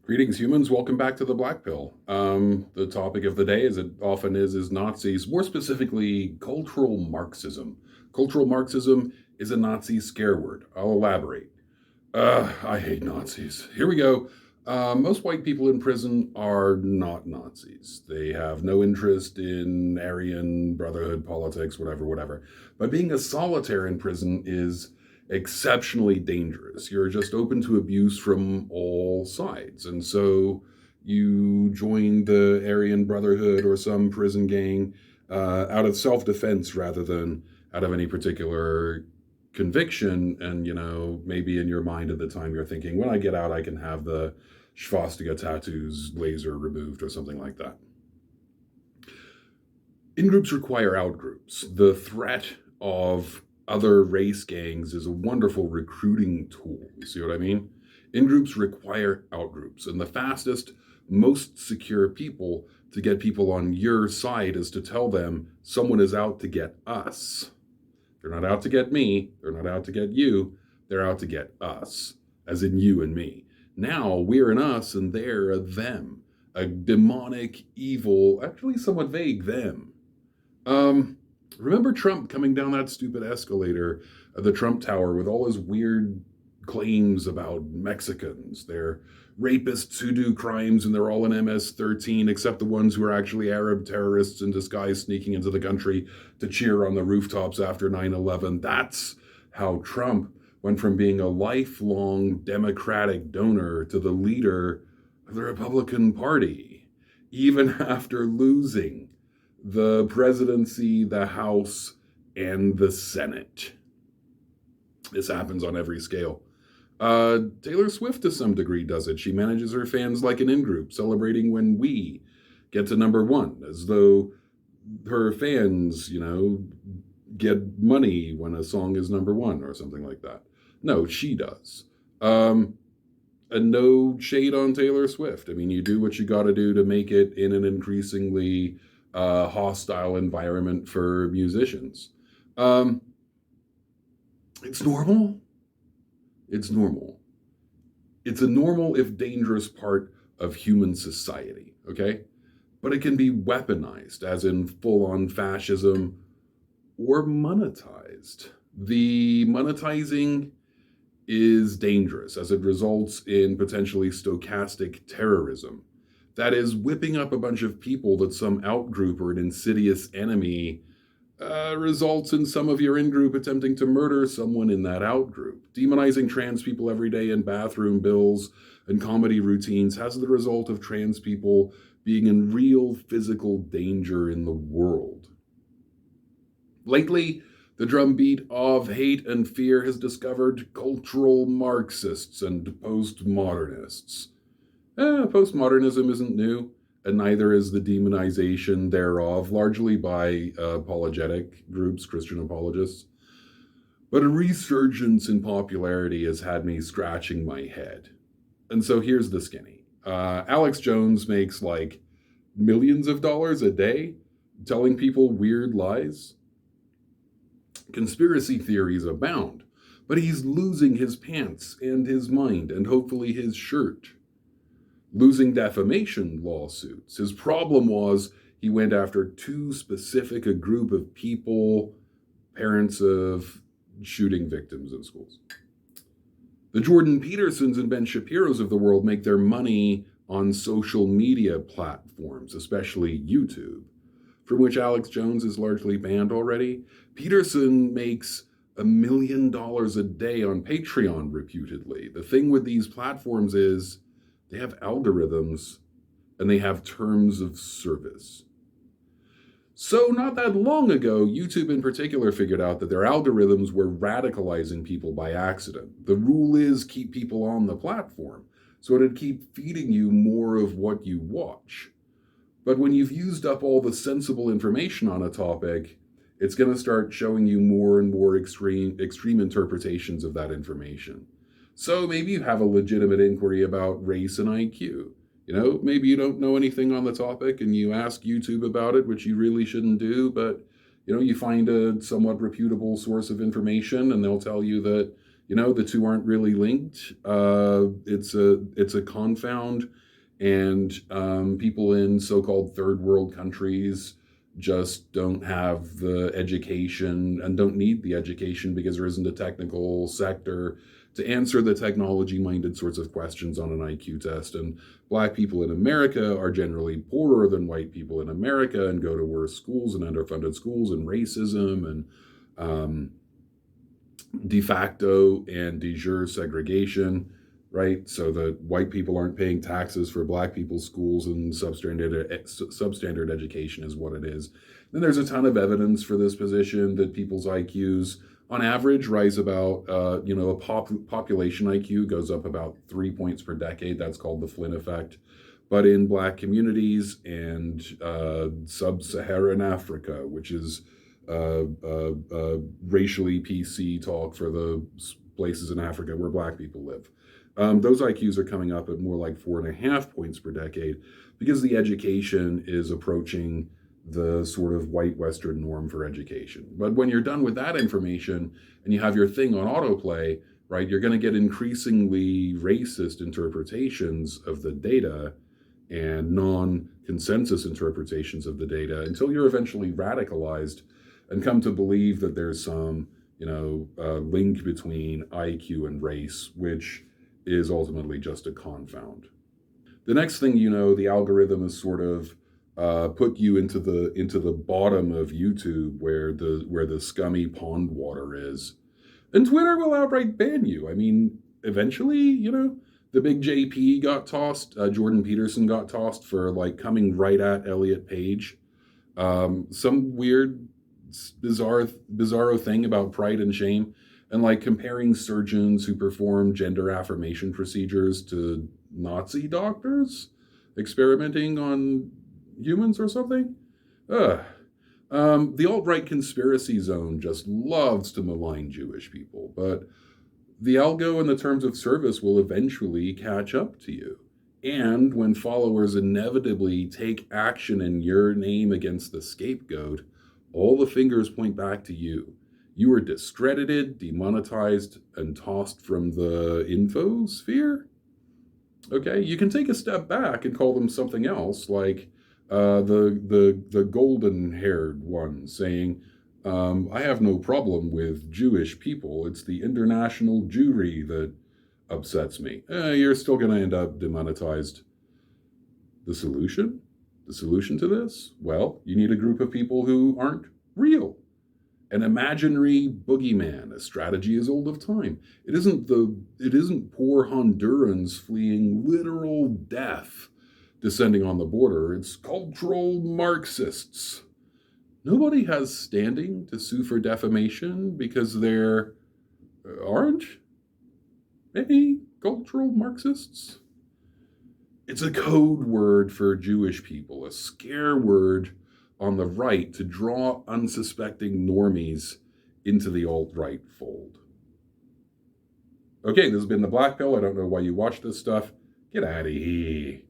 Greetings, humans. Welcome back to the Black Pill. The topic of the day, as it often is Nazis, more specifically, cultural Marxism. Cultural Marxism is a Nazi scare word. I'll elaborate. I hate Nazis. Here we go. Most white people in prison are not Nazis. They have no interest in Aryan Brotherhood politics, whatever. But being a solitaire in prison is exceptionally dangerous. You're just open to abuse from all sides. And so you join the Aryan Brotherhood or some prison gang out of self defense rather than out of any particular conviction. And maybe in your mind at the time you're thinking, when I get out I can have the swastika tattoos laser removed or something like that. In groups require out groups. The threat of other race gangs is a wonderful recruiting tool. You see what I mean? In groups require out groups, and the fastest, most secure people to get people on your side is to tell them someone is out to get us. They're not out to get me. They're not out to get you. They're out to get us, as in you and me. Now we're an us and they're a them, a demonic, evil, actually somewhat vague them. Remember Trump coming down that stupid escalator at the Trump Tower with all his weird claims about Mexicans? They're rapists who do crimes and they're all in MS-13, except the ones who are actually Arab terrorists in disguise sneaking into the country to cheer on the rooftops after 9/11. That's how Trump went from being a lifelong Democratic donor to the leader of the Republican Party, even after losing the presidency, the House, and the Senate. This happens on every scale. Taylor Swift, to some degree, does it. She manages her fans like an in-group, celebrating when we get to number one, as though her fans, get money when a song is number one or something like that. No, she does. And no shade on Taylor Swift. I mean, you do what you got to do to make it in an increasingly hostile environment for musicians. It's normal. It's normal. It's a normal, if dangerous, part of human society, okay? But it can be weaponized, as in full-on fascism, or monetized. The monetizing is dangerous, as it results in potentially stochastic terrorism. That is, whipping up a bunch of people that some outgroup or an insidious enemy results in some of your in-group attempting to murder someone in that outgroup. Demonizing trans people every day in bathroom bills and comedy routines has the result of trans people being in real physical danger in the world. Lately, the drumbeat of hate and fear has discovered cultural Marxists and postmodernists. Postmodernism isn't new, and neither is the demonization thereof, largely by apologetic groups, Christian apologists. But a resurgence in popularity has had me scratching my head. And so here's the skinny. Alex Jones makes like millions of dollars a day telling people weird lies. Conspiracy theories abound, but he's losing his pants and his mind and hopefully his shirt. Losing defamation lawsuits. His problem was he went after too specific a group of people, parents of shooting victims in schools. The Jordan Petersons and Ben Shapiros of the world make their money on social media platforms, especially YouTube, from which Alex Jones is largely banned already. Peterson makes $1 million a day on Patreon, reputedly. The thing with these platforms is they have algorithms and they have terms of service. So not that long ago, YouTube in particular figured out that their algorithms were radicalizing people by accident. The rule is keep people on the platform, so it'd keep feeding you more of what you watch. But when you've used up all the sensible information on a topic, it's going to start showing you more and more extreme interpretations of that information. So maybe you have a legitimate inquiry about race and IQ. Maybe you don't know anything on the topic and you ask YouTube about it, which you really shouldn't do, but you find a somewhat reputable source of information and they'll tell you that The two aren't really linked. It's a confound, and people in so-called third world countries just don't have the education and don't need the education because there isn't a technical sector to answer the technology-minded sorts of questions on an IQ test. And Black people in America are generally poorer than white people in America and go to worse schools and underfunded schools, and racism and um, de facto and de jure segregation, right? So that white people aren't paying taxes for Black people's schools, and substandard education is what it is. Then there's a ton of evidence for this position that people's IQs, on average, rise about, population IQ goes up about 3 points per decade. That's called the Flynn effect. But in Black communities and sub-Saharan Africa, which is racially PC talk for the places in Africa where Black people live. Those IQs are coming up at more like 4.5 points per decade because the education is approaching the sort of white Western norm for education. But when you're done with that information and you have your thing on autoplay, right, you're going to get increasingly racist interpretations of the data and non-consensus interpretations of the data until you're eventually radicalized and come to believe that there's some, link between IQ and race, which is ultimately just a confound. The next thing you know, the algorithm is sort of put you into the bottom of YouTube where the scummy pond water is, and Twitter will outright ban you. I mean, eventually, the big JP got tossed. Jordan Peterson got tossed for like coming right at Elliot Page. Some weird, bizarro thing about pride and shame, and like comparing surgeons who perform gender affirmation procedures to Nazi doctors experimenting on humans or something. Ugh. The alt-right conspiracy zone just loves to malign Jewish people, but the algo and the terms of service will eventually catch up to you. And when followers inevitably take action in your name against the scapegoat, all the fingers point back to you. You are discredited, demonetized, and tossed from the infosphere. Okay, you can take a step back and call them something else, like the golden-haired one saying, "I have no problem with Jewish people. It's the international Jewry that upsets me." You're still going to end up demonetized. The solution? The solution to this? Well, you need a group of people who aren't real. An imaginary boogeyman, a strategy as old of time. It isn't poor Hondurans fleeing literal death descending on the border. It's cultural Marxists. Nobody has standing to sue for defamation because there aren't any cultural Marxists. It's a code word for Jewish people, a scare word on the right to draw unsuspecting normies into the alt-right fold. Okay, this has been The Black Pill. I don't know why you watch this stuff. Get out of here.